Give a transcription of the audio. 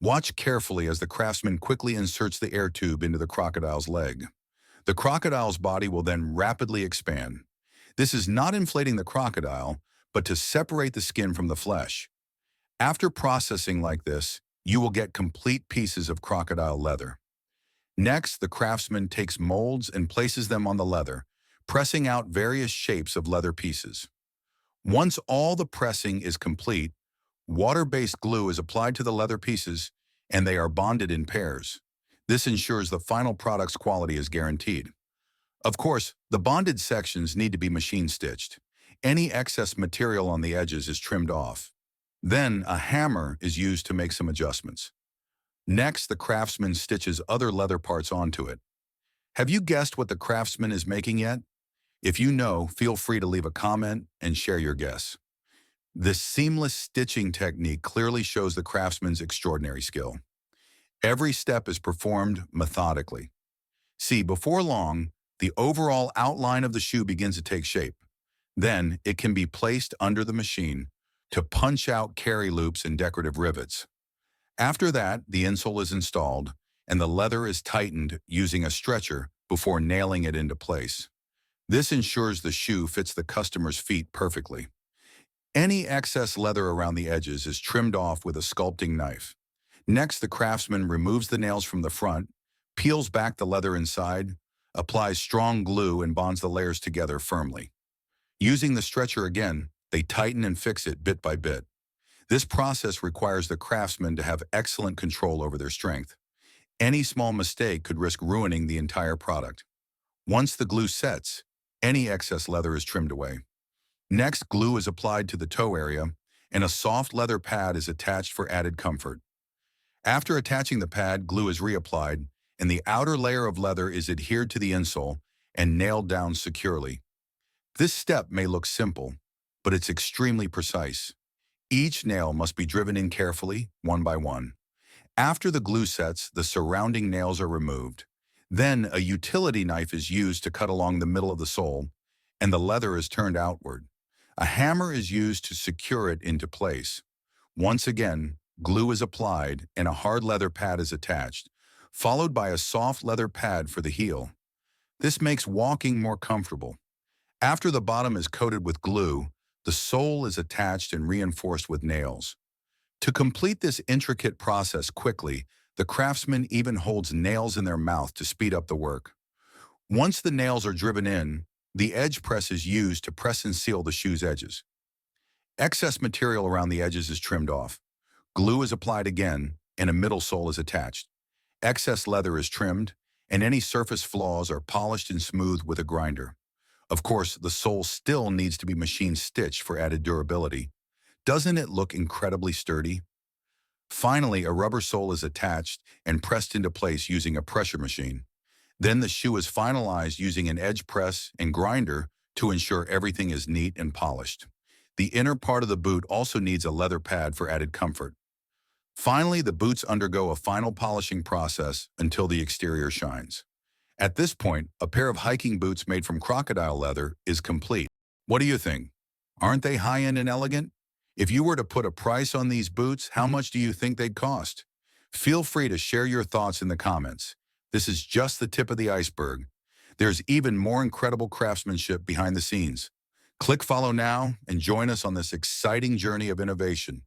Watch carefully as the craftsman quickly inserts the air tube into the crocodile's leg. The crocodile's body will then rapidly expand. This is not inflating the crocodile, but to separate the skin from the flesh. After processing like this, you will get complete pieces of crocodile leather. Next, the craftsman takes molds and places them on the leather, pressing out various shapes of leather pieces. Once all the pressing is complete, water-based glue is applied to the leather pieces, and they are bonded in pairs. This ensures the final product's quality is guaranteed. Of course, the bonded sections need to be machine stitched. Any excess material on the edges is trimmed off. Then, a hammer is used to make some adjustments. Next, the craftsman stitches other leather parts onto it. Have you guessed what the craftsman is making yet? If you know, feel free to leave a comment and share your guess. This seamless stitching technique clearly shows the craftsman's extraordinary skill. Every step is performed methodically. See, before long, the overall outline of the shoe begins to take shape. Then, it can be placed under the machine to punch out carry loops and decorative rivets. After that, the insole is installed, and the leather is tightened using a stretcher before nailing it into place. This ensures the shoe fits the customer's feet perfectly. Any excess leather around the edges is trimmed off with a sculpting knife. Next, the craftsman removes the nails from the front, peels back the leather inside, applies strong glue and bonds the layers together firmly. Using the stretcher again, they tighten and fix it bit by bit. This process requires the craftsman to have excellent control over their strength. Any small mistake could risk ruining the entire product. Once the glue sets, any excess leather is trimmed away. Next, glue is applied to the toe area, and a soft leather pad is attached for added comfort. After attaching the pad, glue is reapplied, and the outer layer of leather is adhered to the insole and nailed down securely. This step may look simple, but it's extremely precise. Each nail must be driven in carefully, one by one. After the glue sets, the surrounding nails are removed. Then a utility knife is used to cut along the middle of the sole, and the leather is turned outward. A hammer is used to secure it into place. Once again, glue is applied and a hard leather pad is attached, followed by a soft leather pad for the heel. This makes walking more comfortable. After the bottom is coated with glue, the sole is attached and reinforced with nails. To complete this intricate process quickly, the craftsman even holds nails in their mouth to speed up the work. Once the nails are driven in, the edge press is used to press and seal the shoe's edges. Excess material around the edges is trimmed off. Glue is applied again, and a middle sole is attached. Excess leather is trimmed, and any surface flaws are polished and smoothed with a grinder. Of course, the sole still needs to be machine stitched for added durability. Doesn't it look incredibly sturdy? Finally, a rubber sole is attached and pressed into place using a pressure machine. Then the shoe is finalized using an edge press and grinder to ensure everything is neat and polished. The inner part of the boot also needs a leather pad for added comfort. Finally, the boots undergo a final polishing process until the exterior shines. At this point, a pair of hiking boots made from crocodile leather is complete. What do you think? Aren't they high-end and elegant? If you were to put a price on these boots, how much do you think they'd cost? Feel free to share your thoughts in the comments. This is just the tip of the iceberg. There's even more incredible craftsmanship behind the scenes. Click follow now and join us on this exciting journey of innovation.